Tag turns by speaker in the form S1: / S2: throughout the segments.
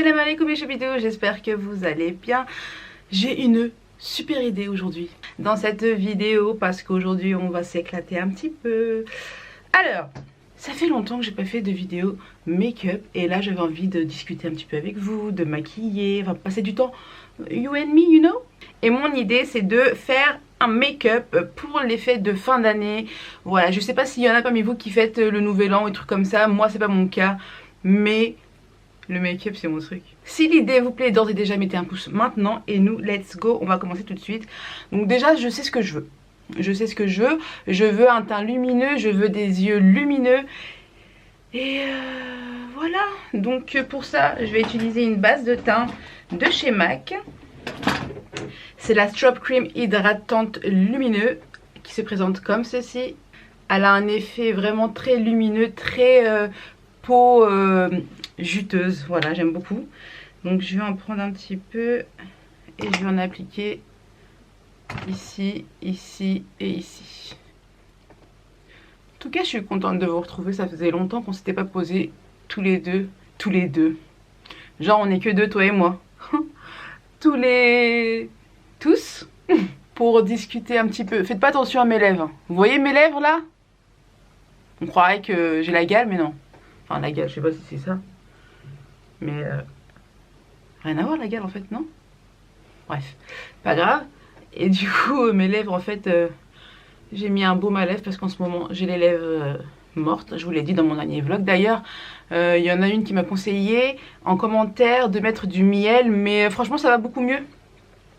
S1: Salam alaikum mes choupidous, j'espère que vous allez bien. J'ai une super idée aujourd'hui dans cette vidéo parce qu'aujourd'hui on va s'éclater un petit peu. Alors, ça fait longtemps que j'ai pas fait de vidéo make-up et là j'avais envie de discuter un petit peu avec vous, de maquiller, enfin passer du temps you and me, you know. Et mon idée c'est de faire un make-up pour les fêtes de fin d'année. Voilà, je sais pas s'il y en a parmi vous qui fêtent le nouvel an ou des trucs comme ça, moi c'est pas mon cas, mais le make-up c'est mon truc. Si l'idée vous plaît, d'ores et déjà mettez un pouce maintenant et nous let's go, on va commencer tout de suite. Donc déjà je sais ce que je veux. Je sais ce que je veux un teint lumineux, je veux des yeux lumineux. Et voilà, donc pour ça je vais utiliser une base de teint de chez MAC. C'est la Strobe Cream hydratante lumineux qui se présente comme ceci. Elle a un effet vraiment très lumineux, très peau juteuse, voilà, j'aime beaucoup. Donc je vais en prendre un petit peu et je vais en appliquer ici, ici et ici. En tout cas, je suis contente de vous retrouver, ça faisait longtemps qu'on s'était pas posé tous les deux. Genre on est que deux, toi et moi. Tous pour discuter un petit peu. Faites pas attention à mes lèvres. Vous voyez mes lèvres là? On croirait que j'ai la gale, mais non. Enfin la gale, je sais pas si c'est ça. Mais rien à voir la gale en fait, non? Bref, pas grave. Et du coup mes lèvres en fait, j'ai mis un baume à lèvres parce qu'en ce moment j'ai les lèvres mortes. Je vous l'ai dit dans mon dernier vlog d'ailleurs. Il y en a une qui m'a conseillé en commentaire de mettre du miel, mais franchement ça va beaucoup mieux.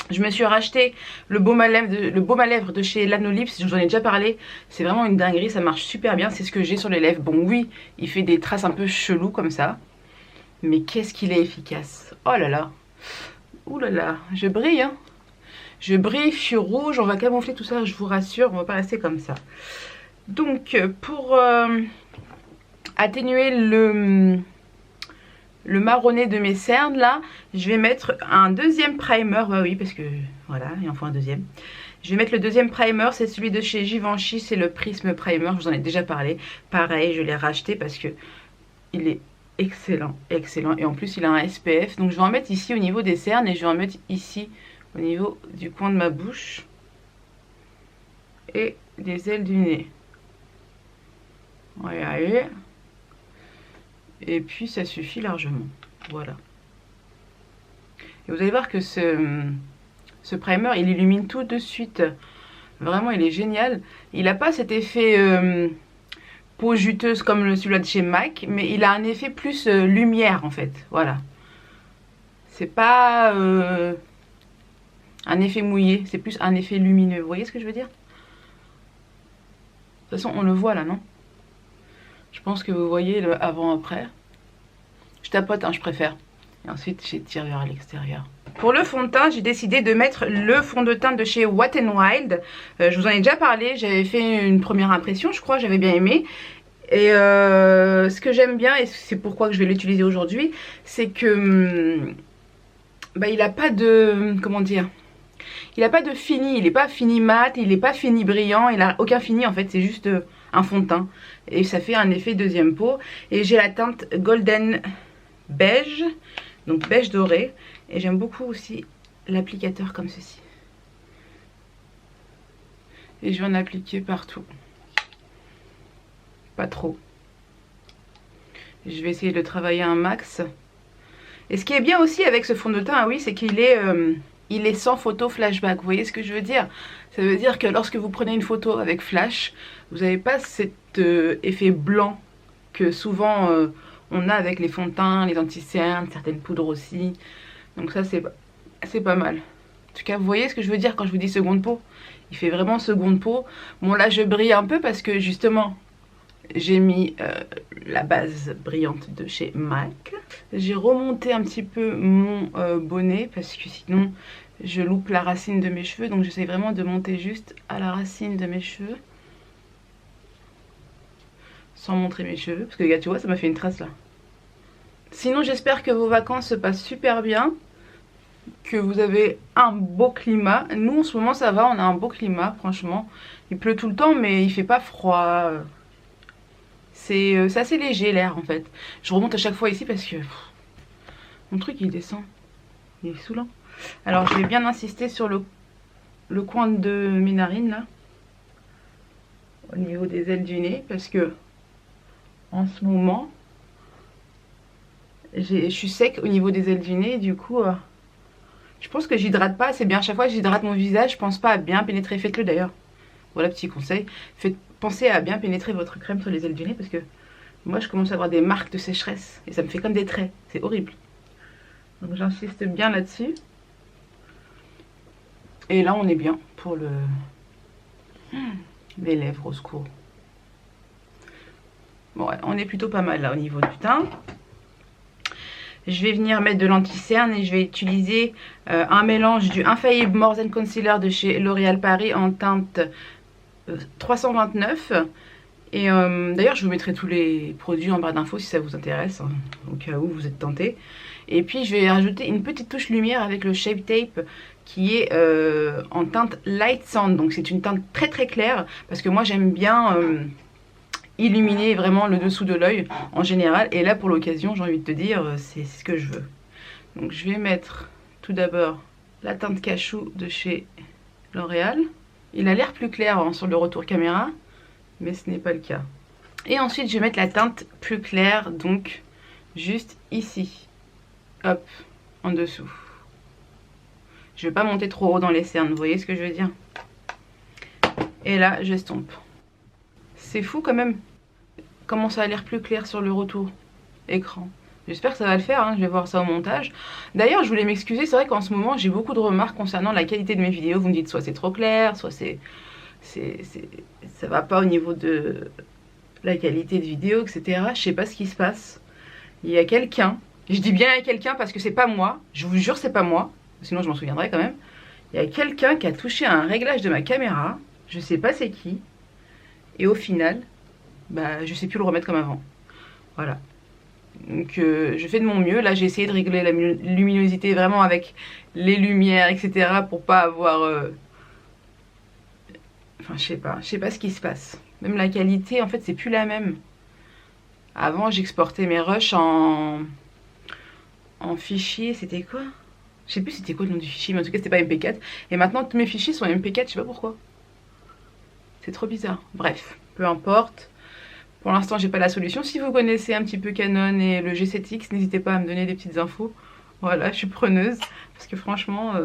S1: Je me suis racheté le baume à lèvres de chez Lanolips, je vous en ai déjà parlé. C'est vraiment une dinguerie, ça marche super bien, c'est ce que j'ai sur les lèvres. Bon oui, il fait des traces un peu cheloues comme ça, mais qu'est-ce qu'il est efficace. Oh là là, ouh là là, je brille hein. Je brille, je suis rouge, on va camoufler tout ça, je vous rassure, on va pas rester comme ça. Donc pour atténuer le marronné de mes cernes là, je vais mettre un deuxième primer. Bah oui, parce que voilà, il en faut un deuxième. Je vais mettre le deuxième primer, c'est celui de chez Givenchy, c'est le Prisme Primer, je vous en ai déjà parlé. Pareil, je l'ai racheté parce que il est excellent, excellent. Et en plus il a un SPF, donc je vais en mettre ici au niveau des cernes et je vais en mettre ici au niveau du coin de ma bouche et des ailes du nez. Regardez. Et puis ça suffit largement, voilà. Et vous allez voir que ce primer il illumine tout de suite. Vraiment il est génial. Il n'a pas cet effet peau juteuse comme celui-là de chez MAC, mais il a un effet plus lumière en fait, voilà. C'est pas un effet mouillé, c'est plus un effet lumineux, vous voyez ce que je veux dire? De toute façon on le voit là, non? Je pense que vous voyez le avant-après. Je tapote, hein, je préfère. Et ensuite, j'étire vers l'extérieur. Pour le fond de teint, j'ai décidé de mettre le fond de teint de chez Wet n Wild. Je vous en ai déjà parlé, j'avais fait une première impression, je crois, j'avais bien aimé. Et ce que j'aime bien, et c'est pourquoi je vais l'utiliser aujourd'hui, c'est que il n'a pas de... comment dire? Il n'a pas de fini, il n'est pas fini mat, il n'est pas fini brillant, il n'a aucun fini en fait, c'est juste un fond de teint. Et ça fait un effet deuxième peau. Et j'ai la teinte Golden Beige, donc beige doré. Et j'aime beaucoup aussi l'applicateur comme ceci. Et je vais en appliquer partout. Pas trop. Je vais essayer de le travailler un max. Et ce qui est bien aussi avec ce fond de teint, oui, c'est qu'il est... il est sans photo flashback, vous voyez ce que je veux dire? Ça veut dire que lorsque vous prenez une photo avec flash, vous n'avez pas cet effet blanc que souvent on a avec les fonds de teint, les anti-cernes, certaines poudres aussi. Donc ça c'est pas mal. En tout cas vous voyez ce que je veux dire quand je vous dis seconde peau? Il fait vraiment seconde peau. Bon là je brille un peu parce que justement j'ai mis la base brillante de chez MAC. J'ai remonté un petit peu mon bonnet parce que sinon je loupe la racine de mes cheveux. Donc j'essaie vraiment de monter juste à la racine de mes cheveux. Sans montrer mes cheveux. Parce que regarde, tu vois, ça m'a fait une trace là. Sinon j'espère que vos vacances se passent super bien. Que vous avez un beau climat. Nous en ce moment ça va, on a un beau climat franchement. Il pleut tout le temps mais il fait pas froid. C'est assez léger l'air en fait. Je remonte à chaque fois ici parce que Mon truc il descend. Il est saoulant. Alors je vais bien insister sur le coin de mes narines là. Au niveau des ailes du nez. Parce que en ce moment, je suis sec au niveau des ailes du nez. Du coup, je pense que j'hydrate pas assez bien. À chaque fois que j'hydrate mon visage, je pense pas à bien pénétrer. Faites-le d'ailleurs. Voilà, petit conseil. Pensez à bien pénétrer votre crème sur les ailes du nez. Parce que moi, je commence à avoir des marques de sécheresse. Et ça me fait comme des traits. C'est horrible. Donc j'insiste bien là-dessus. Et là, on est bien pour les lèvres, au secours. Bon, ouais, on est plutôt pas mal là au niveau du teint. Je vais venir mettre de l'anti-cerne et je vais utiliser un mélange du Infaillible More Than Concealer de chez L'Oréal Paris en teinte 329. Et d'ailleurs, je vous mettrai tous les produits en barre d'infos si ça vous intéresse, hein, au cas où vous êtes tenté. Et puis, je vais rajouter une petite touche lumière avec le Shape Tape qui est en teinte Light Sand. Donc, c'est une teinte très très claire parce que moi, j'aime bien illuminer vraiment le dessous de l'œil en général. Et là, pour l'occasion, j'ai envie de te dire, c'est ce que je veux. Donc, je vais mettre tout d'abord la teinte cachou de chez L'Oréal. Il a l'air plus clair hein, sur le retour caméra, mais ce n'est pas le cas. Et ensuite, je vais mettre la teinte plus claire, donc juste ici. Hop, en dessous. Je ne vais pas monter trop haut dans les cernes, vous voyez ce que je veux dire? Et là, j'estompe. C'est fou quand même comment ça a l'air plus clair sur le retour écran. J'espère que ça va le faire, hein. Je vais voir ça au montage. D'ailleurs, je voulais m'excuser, c'est vrai qu'en ce moment, j'ai beaucoup de remarques concernant la qualité de mes vidéos. Vous me dites soit c'est trop clair, soit ça va pas au niveau de la qualité de vidéo, etc. Je sais pas ce qui se passe. Il y a quelqu'un, je dis bien il y a quelqu'un parce que c'est pas moi, je vous jure c'est pas moi, sinon je m'en souviendrai quand même. Il y a quelqu'un qui a touché à un réglage de ma caméra, je sais pas c'est qui, et au final, bah je sais plus le remettre comme avant. Voilà. Donc je fais de mon mieux. Là j'ai essayé de régler la luminosité vraiment avec les lumières, etc. pour pas avoir... Enfin je sais pas ce qui se passe. Même la qualité en fait c'est plus la même. Avant j'exportais mes rushs en fichier, c'était quoi? Je sais plus c'était quoi le nom du fichier, mais en tout cas c'était pas MP4. Et maintenant tous mes fichiers sont MP4, je sais pas pourquoi. C'est trop bizarre. Bref, peu importe. Pour l'instant, j'ai pas la solution. Si vous connaissez un petit peu Canon et le G7X, n'hésitez pas à me donner des petites infos. Voilà, je suis preneuse. Parce que franchement,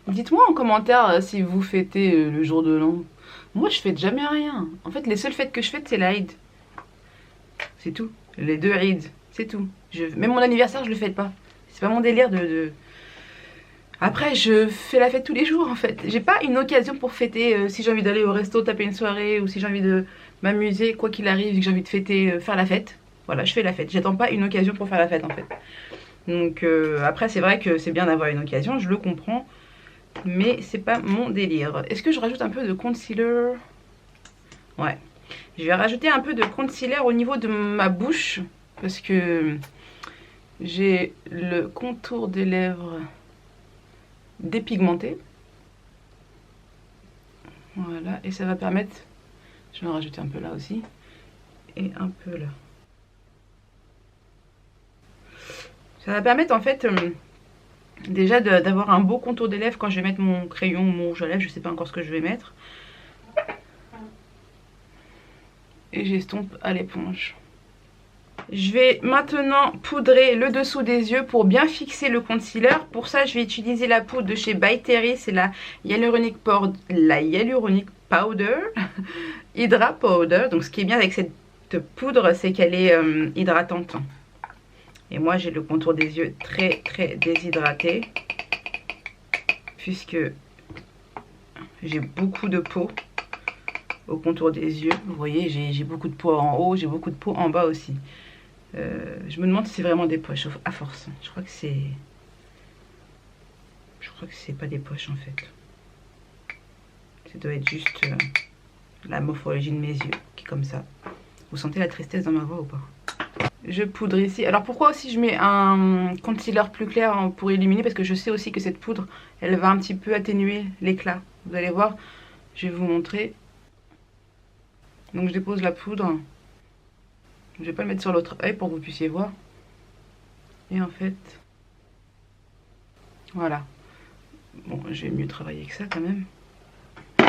S1: dites-moi en commentaire si vous fêtez le jour de l'an. Moi, je fête jamais rien. En fait, les seules fêtes que je fête, c'est l'Aïd. C'est tout. Les 2 Eid, c'est tout. Même mon anniversaire, je le fête pas. C'est pas mon délire de... Après, je fais la fête tous les jours, en fait. J'ai pas une occasion pour fêter. Si j'ai envie d'aller au resto, taper une soirée, ou si j'ai envie de m'amuser, quoi qu'il arrive, que j'ai envie de fêter, faire la fête. Voilà, je fais la fête. J'attends pas une occasion pour faire la fête, en fait. Donc, après, c'est vrai que c'est bien d'avoir une occasion, je le comprends. Mais c'est pas mon délire. Est-ce que je rajoute un peu de concealer? Ouais. Je vais rajouter un peu de concealer au niveau de ma bouche. Parce que j'ai le contour des lèvres dépigmenté. Voilà, et ça va permettre... Je vais en rajouter un peu là aussi. Et un peu là. Ça va permettre en fait déjà d'avoir un beau contour des lèvres quand je vais mettre mon crayon ou mon rouge à lèvres. Je sais pas encore ce que je vais mettre. Et j'estompe à l'éponge. Je vais maintenant poudrer le dessous des yeux pour bien fixer le concealer. Pour ça, je vais utiliser la poudre de chez By Terry. C'est la Hyaluronic Powder. Hydra Powder. Donc ce qui est bien avec cette poudre, c'est qu'elle est hydratante. Et moi, j'ai le contour des yeux très très déshydraté. Puisque j'ai beaucoup de peau au contour des yeux. Vous voyez, j'ai beaucoup de peau en haut, j'ai beaucoup de peau en bas aussi. Je me demande si c'est vraiment des poches à force. Je crois que c'est pas des poches en fait. Ça doit être juste la morphologie de mes yeux qui est comme ça. Vous sentez la tristesse dans ma voix ou pas? Je poudre ici. Alors pourquoi aussi je mets un concealer plus clair pour illuminer? Parce que je sais aussi que cette poudre, elle va un petit peu atténuer l'éclat. Vous allez voir, je vais vous montrer. Donc je dépose la poudre. Je vais pas le mettre sur l'autre œil pour que vous puissiez voir. Et en fait, Voilà. Bon, je vais mieux travailler que ça quand même. En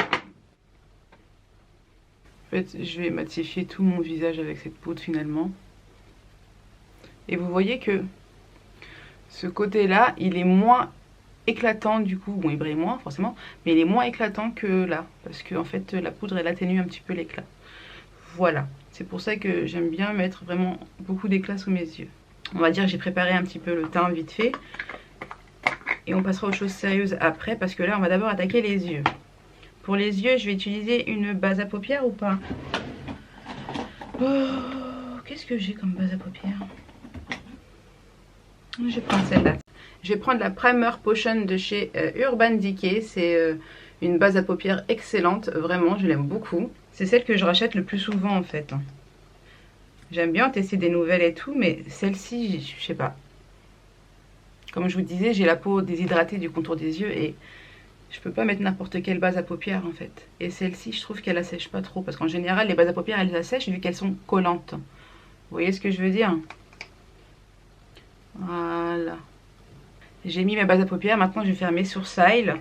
S1: fait, je vais matifier tout mon visage avec cette poudre finalement. Et vous voyez que ce côté-là, il est moins éclatant du coup. Bon, il brille moins forcément, mais il est moins éclatant que là. Parce que en fait, la poudre, elle atténue un petit peu l'éclat. Voilà. C'est pour ça que j'aime bien mettre vraiment beaucoup d'éclat sous mes yeux. On va dire que j'ai préparé un petit peu le teint vite fait. Et on passera aux choses sérieuses après, parce que là, on va d'abord attaquer les yeux. Pour les yeux, je vais utiliser une base à paupières ou pas? Oh, qu'est-ce que j'ai comme base à paupières? Je vais prendre celle-là. Je vais prendre la Primer Potion de chez Urban Decay. C'est une base à paupières excellente, vraiment, je l'aime beaucoup. C'est celle que je rachète le plus souvent en fait. J'aime bien tester des nouvelles et tout, mais celle-ci, je sais pas. Comme je vous disais, j'ai la peau déshydratée du contour des yeux et je peux pas mettre n'importe quelle base à paupières en fait. Et celle-ci, je trouve qu'elle assèche pas trop. Parce qu'en général, les bases à paupières, elles assèchent vu qu'elles sont collantes. Vous voyez ce que je veux dire? Voilà. J'ai mis mes bases à paupières. Maintenant, je vais faire mes sourcils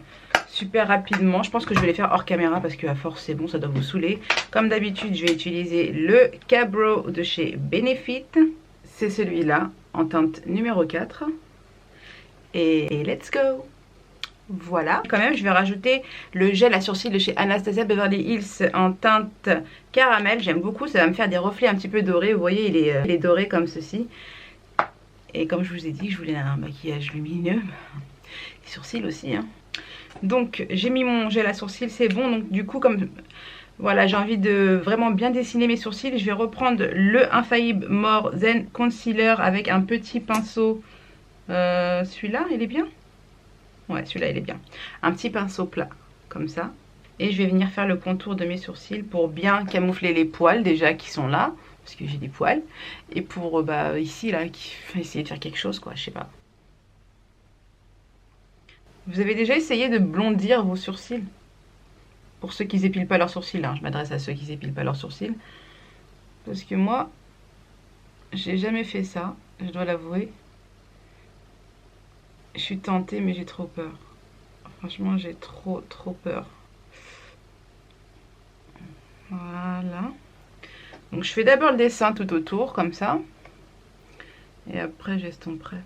S1: super rapidement. Je pense que je vais les faire hors caméra parce qu'à force, c'est bon, ça doit vous saouler. Comme d'habitude, je vais utiliser le Cabro de chez Benefit. C'est celui-là en teinte numéro 4. Et let's go! Voilà. Quand même, je vais rajouter le gel à sourcils de chez Anastasia Beverly Hills en teinte caramel. J'aime beaucoup. Ça va me faire des reflets un petit peu dorés. Vous voyez, il est doré comme ceci. Et comme je vous ai dit, je voulais un maquillage lumineux. Les sourcils aussi, hein. Donc, j'ai mis mon gel à sourcils, c'est bon. Donc, du coup, comme voilà, j'ai envie de vraiment bien dessiner mes sourcils, je vais reprendre le Infaillible More Zen Concealer avec un petit pinceau. Celui-là, il est bien? Ouais, celui-là, il est bien. Un petit pinceau plat, comme ça. Et je vais venir faire le contour de mes sourcils pour bien camoufler les poils déjà qui sont là. Parce que j'ai des poils. Et pour, ici, là, essayer de faire quelque chose, quoi, je sais pas. Vous avez déjà essayé de blondir vos sourcils? Pour ceux qui n'épilent pas leurs sourcils, hein. Je m'adresse à ceux qui n'épilent pas leurs sourcils. Parce que moi, j'ai jamais fait ça, je dois l'avouer. Je suis tentée, mais j'ai trop peur. Franchement, j'ai trop peur. Voilà. Donc, je fais d'abord le dessin tout autour, comme ça. Et après, j'estomperai.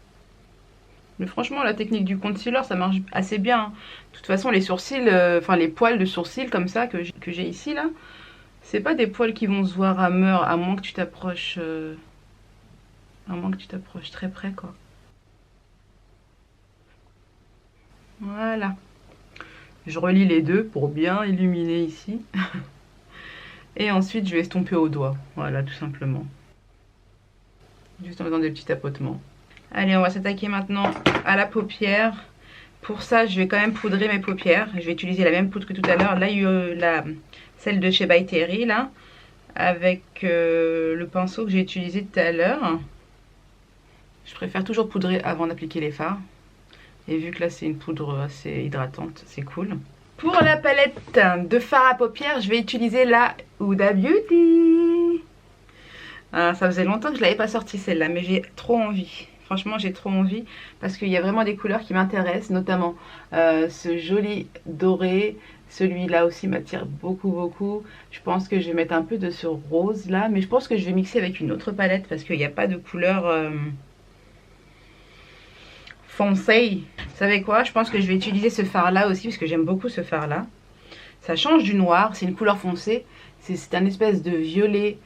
S1: Mais franchement, la technique du concealer, ça marche assez bien, hein. De toute façon, les sourcils, enfin les poils de sourcils comme ça que j'ai ici, là, c'est pas des poils qui vont se voir à mort, à moins que tu t'approches très près, quoi. Voilà. Je relie les deux pour bien illuminer ici. Et ensuite, je vais estomper au doigt. Voilà, tout simplement. Juste en faisant des petits tapotements. Allez, on va s'attaquer maintenant à la paupière. Pour ça, je vais quand même poudrer mes paupières. Je vais utiliser la même poudre que tout à l'heure. Là, il y a eu celle de chez By Terry, là. Avec le pinceau que j'ai utilisé tout à l'heure. Je préfère toujours poudrer avant d'appliquer les fards. Et vu que là, c'est une poudre assez hydratante, c'est cool. Pour la palette de fard à paupières, je vais utiliser la Huda Beauty. Ça faisait longtemps que je ne l'avais pas sortie celle-là, mais j'ai trop envie. Franchement, j'ai trop envie parce qu'il y a vraiment des couleurs qui m'intéressent, notamment ce joli doré. Celui-là aussi m'attire beaucoup. Je pense que je vais mettre un peu de ce rose là, mais je pense que je vais mixer avec une autre palette parce qu'il n'y a pas de couleur foncée. Vous savez quoi? Je pense que je vais utiliser ce fard là aussi parce que j'aime beaucoup ce fard là. Ça change du noir, c'est une couleur foncée. C'est un espèce de violet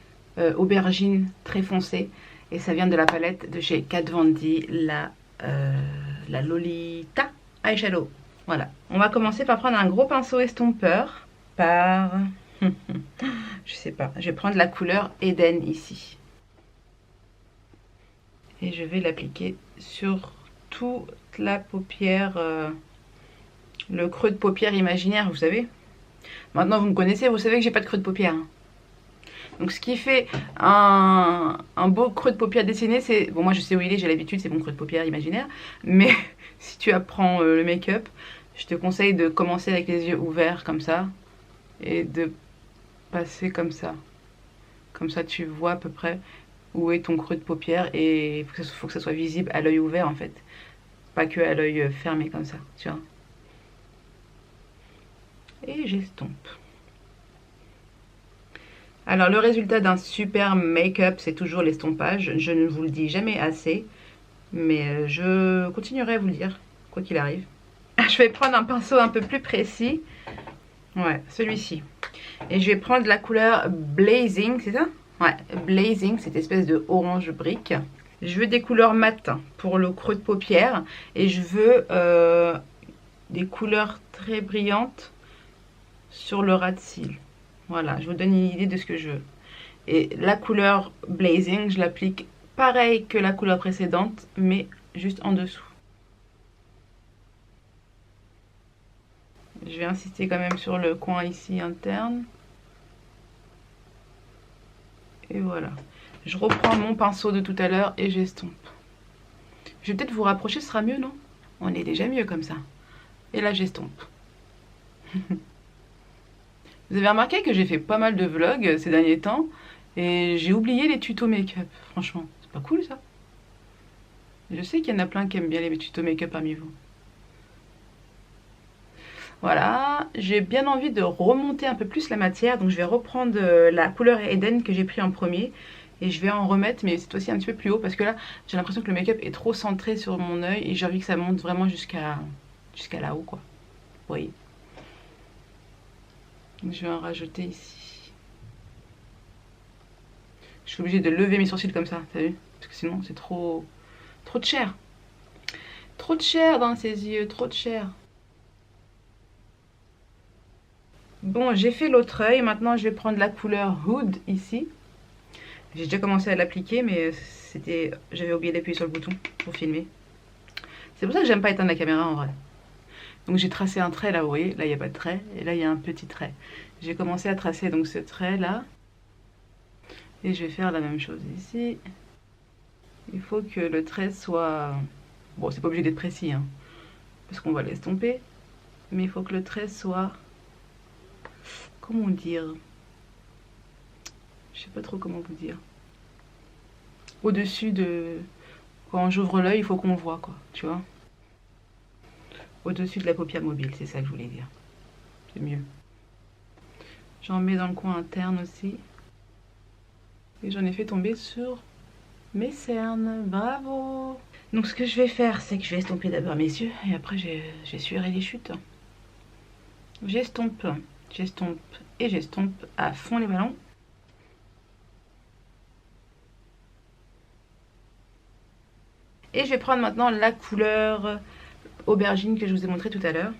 S1: aubergine très foncé. Et ça vient de la palette de chez Kat Von D, la Lolita Eyeshadow. Voilà. On va commencer par prendre un gros pinceau estompeur. Je sais pas. Je vais prendre la couleur Eden ici. Et je vais l'appliquer sur toute la paupière. Le creux de paupière imaginaire, vous savez. Maintenant, vous me connaissez, vous savez que j'ai pas de creux de paupière. Hein. Donc ce qui fait un beau creux de paupière dessiné, c'est... Bon, moi je sais où il est, j'ai l'habitude, c'est mon creux de paupière imaginaire. Mais si tu apprends le make-up, je te conseille de commencer avec les yeux ouverts comme ça. Et de passer comme ça. Comme ça tu vois à peu près où est ton creux de paupière. Et il faut que ça soit visible à l'œil ouvert en fait. Pas que à l'œil fermé comme ça, tu vois. Et j'estompe. Alors le résultat d'un super make-up, c'est toujours l'estompage. Je ne vous le dis jamais assez, mais je continuerai à vous le dire, quoi qu'il arrive. Je vais prendre un pinceau un peu plus précis. Ouais, celui-ci. Et je vais prendre la couleur Blazing, c'est ça? Ouais, Blazing, cette espèce de orange brique. Je veux des couleurs mat pour le creux de paupière. Et je veux des couleurs très brillantes sur le ras de cils. Voilà, je vous donne une idée de ce que je veux. Et la couleur Blazing, je l'applique pareil que la couleur précédente, mais juste en dessous. Je vais insister quand même sur le coin ici interne. Et voilà. Je reprends mon pinceau de tout à l'heure et j'estompe. Je vais peut-être vous rapprocher, ce sera mieux, non? On est déjà mieux comme ça. Et là, j'estompe. Vous avez remarqué que j'ai fait pas mal de vlogs ces derniers temps et j'ai oublié les tutos make-up. Franchement, c'est pas cool ça? Je sais qu'il y en a plein qui aiment bien les tutos make-up parmi vous. Voilà, j'ai bien envie de remonter un peu plus la matière, donc je vais reprendre la couleur Eden que j'ai pris en premier et je vais en remettre, mais cette fois-ci un petit peu plus haut parce que là j'ai l'impression que le make-up est trop centré sur mon œil et j'ai envie que ça monte vraiment jusqu'à là-haut, quoi. Vous voyez. Donc je vais en rajouter ici. Je suis obligée de lever mes sourcils comme ça, t'as vu? Parce que sinon c'est trop de chair. Trop de chair dans ses yeux, trop de chair. Bon, j'ai fait l'autre œil. Maintenant, je vais prendre la couleur Hood ici. J'ai déjà commencé à l'appliquer, mais j'avais oublié d'appuyer sur le bouton pour filmer. C'est pour ça que j'aime pas éteindre la caméra en vrai. Donc j'ai tracé un trait là, vous voyez. Là, il n'y a pas de trait. Et là, il y a un petit trait. J'ai commencé à tracer donc ce trait là. Et je vais faire la même chose ici. Il faut que le trait soit... Bon, c'est pas obligé d'être précis, hein, parce qu'on va l'estomper. Mais il faut que le trait soit... Comment dire? Je sais pas trop comment vous dire. Au-dessus de... Quand j'ouvre l'œil, il faut qu'on le voit, quoi. Tu vois? Au-dessus de la paupière mobile, c'est ça que je voulais dire. C'est mieux. J'en mets dans le coin interne aussi. Et j'en ai fait tomber sur mes cernes. Bravo! Donc ce que je vais faire, c'est que je vais estomper d'abord mes yeux. Et après, j'essuierai les chutes. J'estompe. J'estompe et j'estompe à fond les ballons. Et je vais prendre maintenant la couleur aubergine que je vous ai montré tout à l'heure.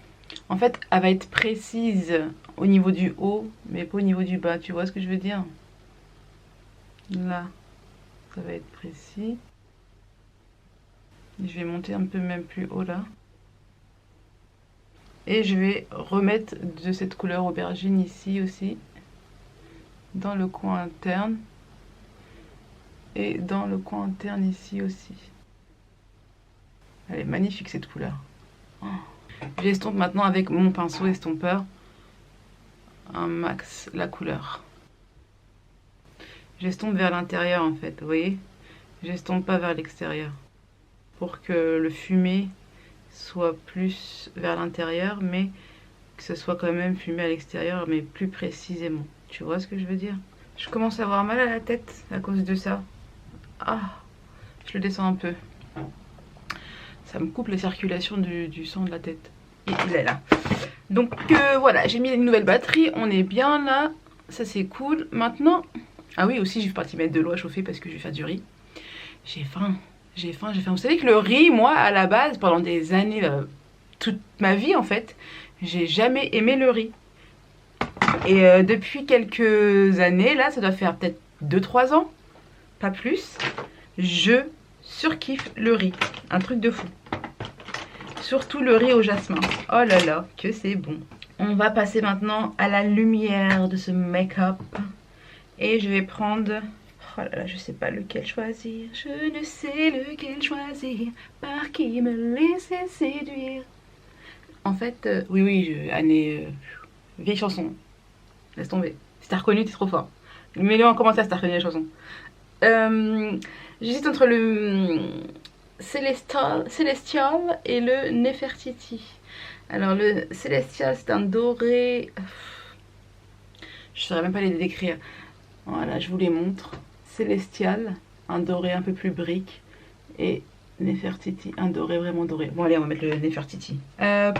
S1: En fait, elle va être précise au niveau du haut, mais pas au niveau du bas. Tu vois ce que je veux dire? Là, ça va être précis. Je vais monter un peu même plus haut là. Et je vais remettre de cette couleur aubergine ici aussi, dans le coin interne. Et dans le coin interne ici aussi. Elle est magnifique cette couleur. Oh. J'estompe maintenant avec mon pinceau estompeur un max la couleur. J'estompe vers l'intérieur en fait, vous voyez? J'estompe pas vers l'extérieur. Pour que le fumé soit plus vers l'intérieur, mais que ce soit quand même fumé à l'extérieur, mais plus précisément. Tu vois ce que je veux dire? Je commence à avoir mal à la tête à cause de ça. Ah, je le descends un peu. Ça me coupe la circulation du sang de la tête. Et il est là. Donc voilà, j'ai mis une nouvelle batterie. On est bien là. Ça c'est cool. Maintenant... Ah oui, aussi, je suis partie mettre de l'eau à chauffer parce que je vais faire du riz. J'ai faim. J'ai faim, j'ai faim. Vous savez que le riz, moi, à la base, pendant des années, toute ma vie en fait, j'ai jamais aimé le riz. Et depuis quelques années, là, ça doit faire peut-être 2-3 ans, pas plus, je surkiffe le riz. Un truc de fou. Surtout le riz au jasmin. Oh là là, que c'est bon. On va passer maintenant à la lumière de ce make-up. Et je vais prendre... Oh là là, je sais pas lequel choisir. Je ne sais lequel choisir. Par qui me laisser séduire. En fait, oui, Anne, vieille chanson. Laisse tomber. Si t'as reconnu, t'es trop fort. Mets-le en commentaire si t'as reconnu la chanson. J'hésite entre Celestial et le Nefertiti. Alors le Celestial, c'est un doré, je ne saurais même pas les décrire. Voilà, je vous les montre. Celestial, un doré un peu plus brique, et Nefertiti, un doré vraiment doré. Bon allez, on va mettre le Nefertiti.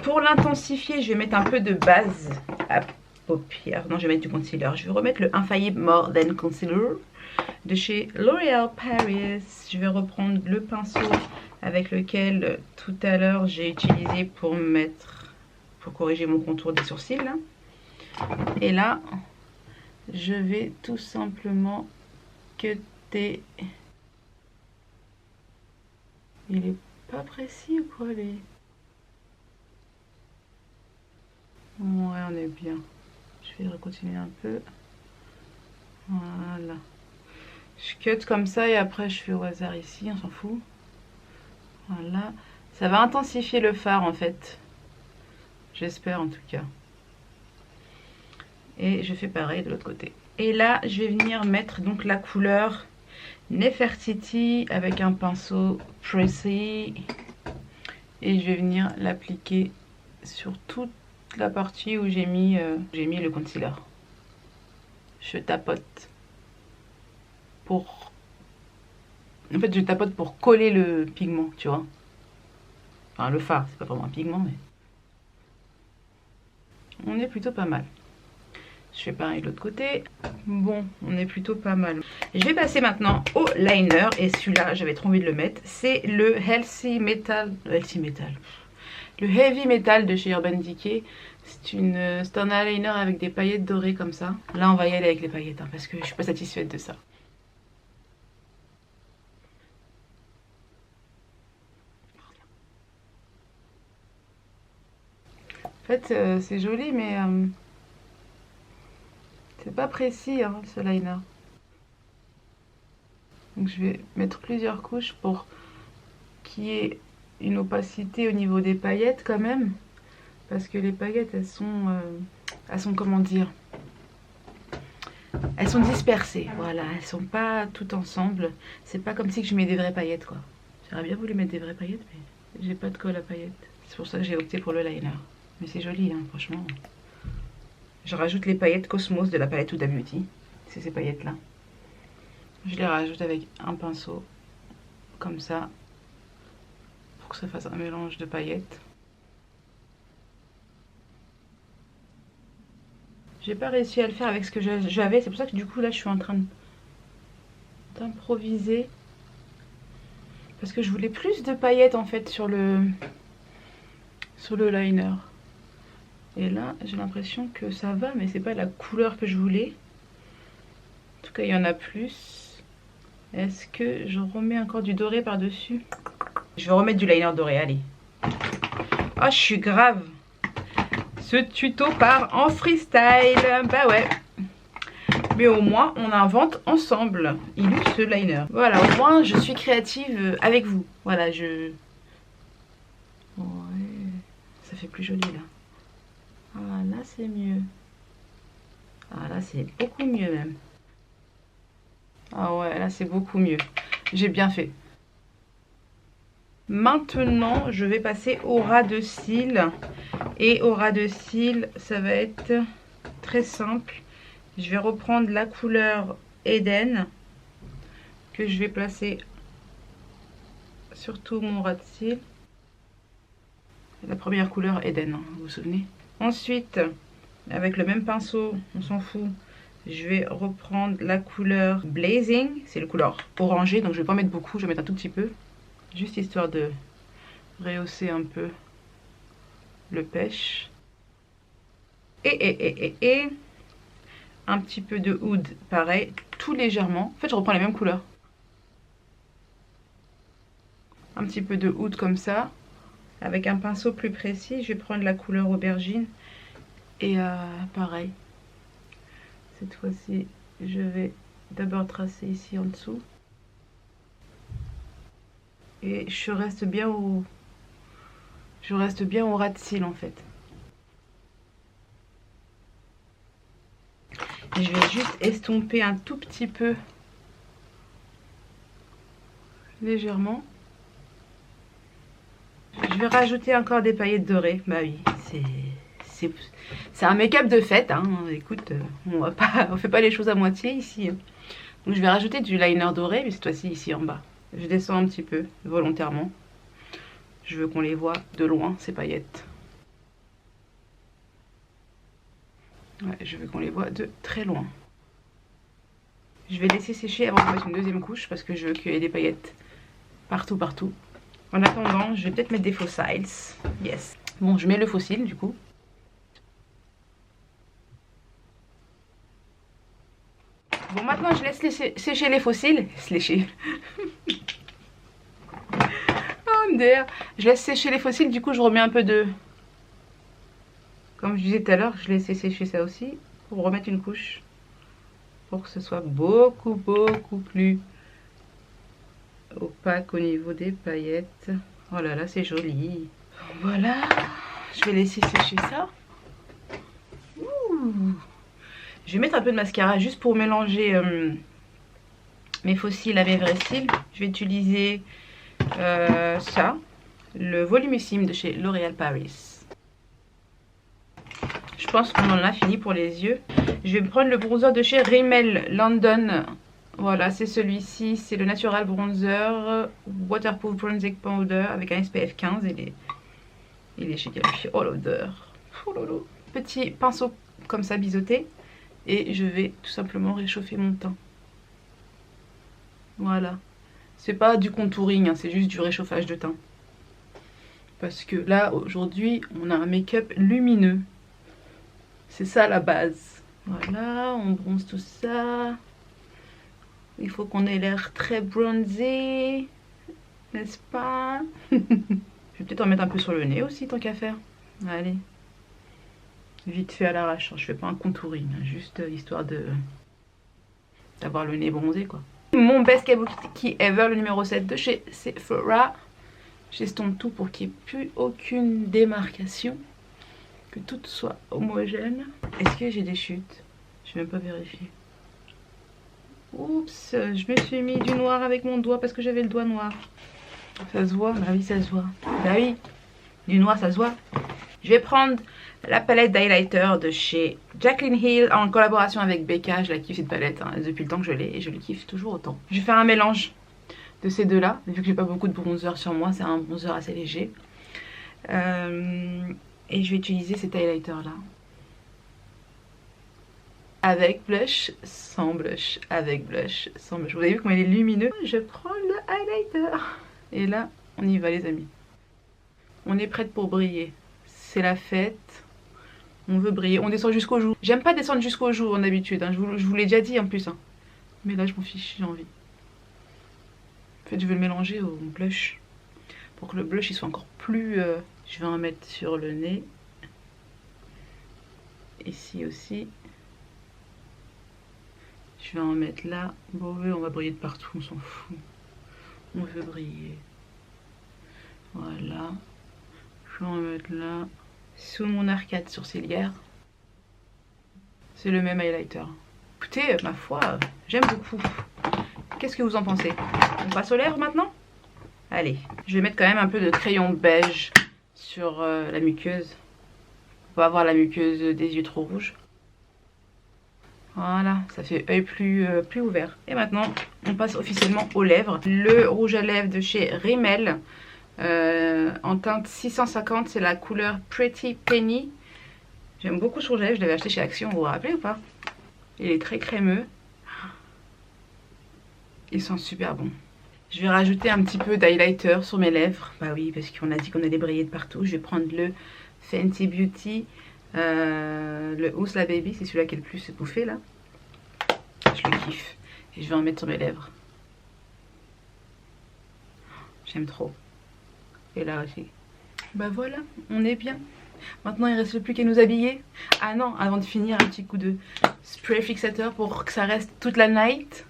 S1: Pour l'intensifier, je vais mettre un peu de base à paupières. Non, je vais mettre du concealer. Je vais remettre le Infaillible More Than Concealer de chez L'Oréal Paris. Je vais reprendre le pinceau avec lequel tout à l'heure j'ai utilisé pour corriger mon contour des sourcils là. Et là je vais tout simplement cutter. Il est pas précis ou quoi les... Ouais, on est bien. Je vais continuer un peu. Voilà. Je cut comme ça et après je fais au hasard ici, on s'en fout. Voilà. Ça va intensifier le fard en fait. J'espère en tout cas. Et je fais pareil de l'autre côté. Et là, je vais venir mettre donc la couleur Nefertiti avec un pinceau précis. Et je vais venir l'appliquer sur toute la partie où j'ai mis le concealer. Je tapote pour... En fait, je tapote pour coller le pigment, tu vois. Enfin, le fard, c'est pas vraiment un pigment, mais... On est plutôt pas mal. Je fais pareil de l'autre côté. Bon, on est plutôt pas mal. Je vais passer maintenant au liner. Et celui-là, j'avais trop envie de le mettre. C'est le Healthy Metal. Le Heavy Metal de chez Urban Decay. C'est un eyeliner avec des paillettes dorées comme ça. Là, on va y aller avec les paillettes. Hein, parce que je suis pas satisfaite de ça. En fait, c'est joli, mais... c'est pas précis hein, ce liner. Donc je vais mettre plusieurs couches pour qu'il y ait une opacité au niveau des paillettes quand même. Parce que les paillettes elles sont comment dire, elles sont dispersées. Voilà, elles sont pas toutes ensemble. C'est pas comme si je mets des vraies paillettes quoi. J'aurais bien voulu mettre des vraies paillettes mais j'ai pas de colle à paillettes. C'est pour ça que j'ai opté pour le liner. Mais c'est joli hein, franchement. Je rajoute les paillettes Cosmos de la palette Huda Beauty. C'est ces paillettes là. Je les rajoute avec un pinceau. Comme ça. Pour que ça fasse un mélange de paillettes. J'ai pas réussi à le faire avec ce que j'avais. C'est pour ça que du coup là je suis en train d'improviser. Parce que je voulais plus de paillettes en fait sur le liner. Et là, j'ai l'impression que ça va, mais c'est pas la couleur que je voulais. En tout cas, il y en a plus. Est-ce que je remets encore du doré par-dessus? Je vais remettre du liner doré, allez. Oh, je suis grave. Ce tuto part en freestyle. Bah ouais. Mais au moins, on invente ensemble. Il est ce liner. Voilà, au moins, je suis créative avec vous. Voilà, Ouais. Ça fait plus joli, là. Ah là c'est mieux. Ah là c'est beaucoup mieux même. Ah ouais là c'est beaucoup mieux. J'ai bien fait. Maintenant je vais passer au ras de cils. Et au ras de cils ça va être très simple. Je vais reprendre la couleur Eden. Que je vais placer sur tout mon ras de cils. La première couleur Eden, hein, vous vous souvenez? Ensuite, avec le même pinceau, on s'en fout, je vais reprendre la couleur Blazing. C'est le couleur orangé, donc je vais pas mettre beaucoup, je vais mettre un tout petit peu. Juste histoire de rehausser un peu le pêche. Et un petit peu de oud, pareil, tout légèrement. En fait, je reprends les mêmes couleurs. Un petit peu de oud comme ça. Avec un pinceau plus précis, je vais prendre la couleur aubergine. Et pareil, cette fois-ci, je vais d'abord tracer ici en dessous. Et je reste bien au ras de cils en fait. Et je vais juste estomper un tout petit peu, légèrement. Je vais rajouter encore des paillettes dorées. Bah oui, c'est un make-up de fête, hein. Écoute, on fait pas les choses à moitié ici. Donc je vais rajouter du liner doré, mais cette fois-ci ici en bas. Je descends un petit peu, volontairement. Je veux qu'on les voit de loin, ces paillettes. Ouais, je veux qu'on les voit de très loin. Je vais laisser sécher avant de mettre une deuxième couche parce que je veux qu'il y ait des paillettes partout, partout. En attendant, je vais peut-être mettre des fossiles. Yes. Bon, je mets le fossile du coup. Bon, maintenant je laisse sécher les fossiles. Sécher. Oh dear. Je laisse sécher les fossiles, du coup je remets un peu de... Comme je disais tout à l'heure, je laisse sécher ça aussi pour remettre une couche. Pour que ce soit beaucoup plus opaque au niveau des paillettes. Oh là là, c'est joli. Voilà, je vais laisser sécher ça. Ouh. Je vais mettre un peu de mascara juste pour mélanger mes faux cils à mes vrais cils. Je vais utiliser ça, le Volumissime de chez L'Oréal Paris. Je pense qu'on en a fini pour les yeux. Je vais prendre le bronzer de chez Rimmel London. Voilà, c'est celui-ci. C'est le Natural Bronzer Waterproof Bronzing Powder avec un SPF 15. Il est chez Califi. Oh l'odeur. Oh lolo. Petit pinceau comme ça biseauté. Et je vais tout simplement réchauffer mon teint. Voilà. C'est pas du contouring, hein, c'est juste du réchauffage de teint. Parce que là, aujourd'hui, on a un make-up lumineux. C'est ça la base. Voilà, on bronze tout ça. Il faut qu'on ait l'air très bronzé. N'est-ce pas? Je vais peut-être en mettre un peu sur le nez aussi, tant qu'à faire. Allez. Vite fait à l'arrache. Je fais pas un contouring, juste histoire d'avoir le nez bronzé, quoi. Mon best kabuki ever, le numéro 7 de chez Sephora. J'estompe tout pour qu'il n'y ait plus aucune démarcation. Que tout soit homogène. Est-ce que j'ai des chutes? Je vais même pas vérifier. Oups, je me suis mis du noir avec mon doigt parce que j'avais le doigt noir. Ça se voit? Bah oui, ça se voit. Bah oui, du noir, ça se voit. Je vais prendre la palette d'highlighter de chez Jaclyn Hill en collaboration avec Becca. Je la kiffe cette palette, hein, depuis le temps que je l'ai et je le kiffe toujours autant. Je vais faire un mélange de ces deux-là. Vu que j'ai pas beaucoup de bronzer sur moi, c'est un bronzer assez léger. Et je vais utiliser cet highlighter là. Avec blush, sans blush. Avec blush, sans blush. Vous avez vu comment il est lumineux? Je prends le highlighter. Et là, on y va les amis. On est prête pour briller. C'est la fête. On veut briller. On descend jusqu'au jour. J'aime pas descendre jusqu'au jour en habitude. Hein. Je vous l'ai déjà dit en plus. Hein. Mais là, je m'en fiche, j'ai envie. En fait, je vais le mélanger au blush. Pour que le blush il soit encore plus... Je vais en mettre sur le nez. Ici aussi. Je vais en mettre là. Bon, oui, on va briller de partout, on s'en fout. On veut briller. Voilà. Je vais en mettre là. Sous mon arcade sourcilière. C'est le même highlighter. Écoutez, ma foi, j'aime beaucoup. Qu'est-ce que vous en pensez? On passe au lèvres maintenant? Allez, je vais mettre quand même un peu de crayon beige sur la muqueuse. On va avoir la muqueuse des yeux trop rouges. Voilà, ça fait œil plus ouvert. Et maintenant, on passe officiellement aux lèvres. Le rouge à lèvres de chez Rimmel. En teinte 650, c'est la couleur Pretty Penny. J'aime beaucoup ce rouge à lèvres, je l'avais acheté chez Action, vous vous rappelez ou pas? Il est très crémeux. Ils sont super bons. Je vais rajouter un petit peu d'highlighter sur mes lèvres. Bah oui, parce qu'on a dit qu'on allait briller de partout. Je vais prendre le Fenty Beauty, le Housla Baby, c'est celui-là qui est le plus bouffé là. Je le kiffe. Et je vais en mettre sur mes lèvres. J'aime trop. Et là aussi. Bah voilà, on est bien. Maintenant il ne reste plus qu'à nous habiller. Ah non, avant de finir, un petit coup de spray fixateur pour que ça reste toute la night.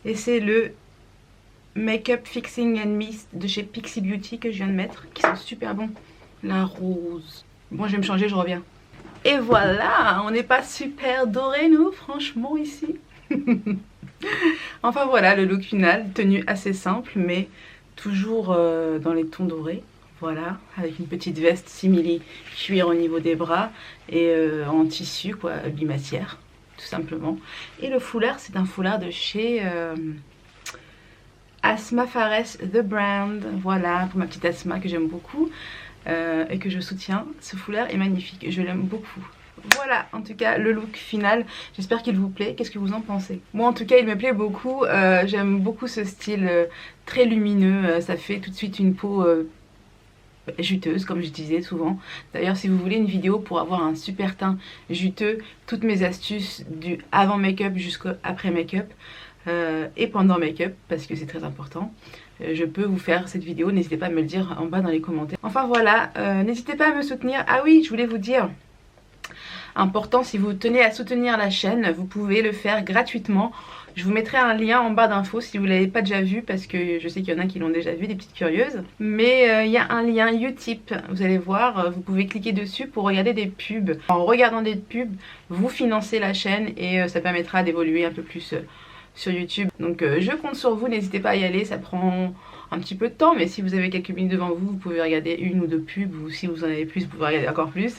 S1: Et c'est le Makeup Fixing and Mist de chez Pixi Beauty que je viens de mettre, qui sont super bons. La rose. Bon, je vais me changer, je reviens. Et voilà, on n'est pas super dorés nous, franchement ici. Enfin voilà, le look final, tenue assez simple, mais toujours dans les tons dorés. Voilà, avec une petite veste simili cuir au niveau des bras et en tissu quoi, bimatière, tout simplement. Et le foulard, c'est un foulard de chez Asma Fares The Brand. Voilà, pour ma petite Asma que j'aime beaucoup et que je soutiens. Ce foulard est magnifique, je l'aime beaucoup. Voilà, en tout cas, le look final. J'espère qu'il vous plaît. Qu'est-ce que vous en pensez? Moi, en tout cas, il me plaît beaucoup. J'aime beaucoup ce style très lumineux. Ça fait tout de suite une peau juteuse, comme je disais souvent. D'ailleurs, si vous voulez une vidéo pour avoir un super teint juteux, toutes mes astuces du avant make-up jusqu'au après make-up et pendant make-up, parce que c'est très important, je peux vous faire cette vidéo. N'hésitez pas à me le dire en bas dans les commentaires. Enfin voilà, n'hésitez pas à me soutenir. Ah oui, je voulais vous dire, important, si vous tenez à soutenir la chaîne, vous pouvez le faire gratuitement. Je vous mettrai un lien en barre d'infos si vous ne l'avez pas déjà vu, parce que je sais qu'il y en a qui l'ont déjà vu, des petites curieuses. Mais il y a un lien Utip, vous allez voir, vous pouvez cliquer dessus pour regarder des pubs. En regardant des pubs, vous financez la chaîne et ça permettra d'évoluer un peu plus sur YouTube. Donc je compte sur vous, n'hésitez pas à y aller, ça prend un petit peu de temps, mais si vous avez quelques minutes devant vous, vous pouvez regarder une ou deux pubs, ou si vous en avez plus, vous pouvez regarder encore plus.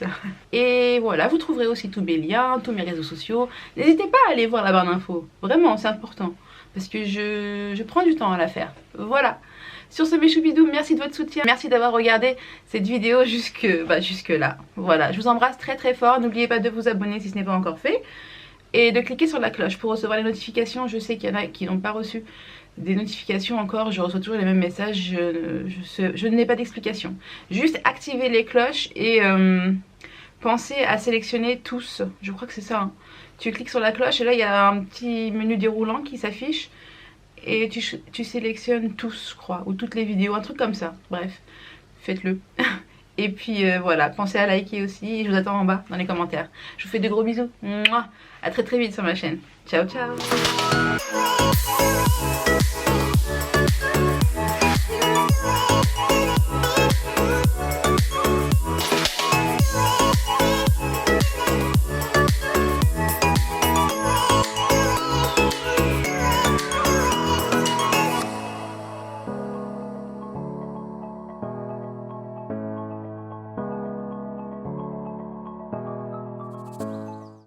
S1: Et voilà, vous trouverez aussi tous mes liens, tous mes réseaux sociaux. N'hésitez pas à aller voir la barre d'infos, vraiment, c'est important, parce que je prends du temps à la faire. Voilà. Sur ce, mes choupidous, merci de votre soutien, merci d'avoir regardé cette vidéo jusque là. Voilà, je vous embrasse très très fort, n'oubliez pas de vous abonner si ce n'est pas encore fait, et de cliquer sur la cloche pour recevoir les notifications. Je sais qu'il y en a qui n'ont pas reçu des notifications encore, je reçois toujours les mêmes messages, je n'ai pas d'explication. Juste activez les cloches et pensez à sélectionner tous, je crois que c'est ça. Hein. Tu cliques sur la cloche et là il y a un petit menu déroulant qui s'affiche et tu sélectionnes tous, je crois, ou toutes les vidéos, un truc comme ça. Bref, faites-le. Et puis voilà, pensez à liker aussi, et je vous attends en bas dans les commentaires. Je vous fais de gros bisous. Mouah. À très très vite sur ma chaîne. Ciao ciao.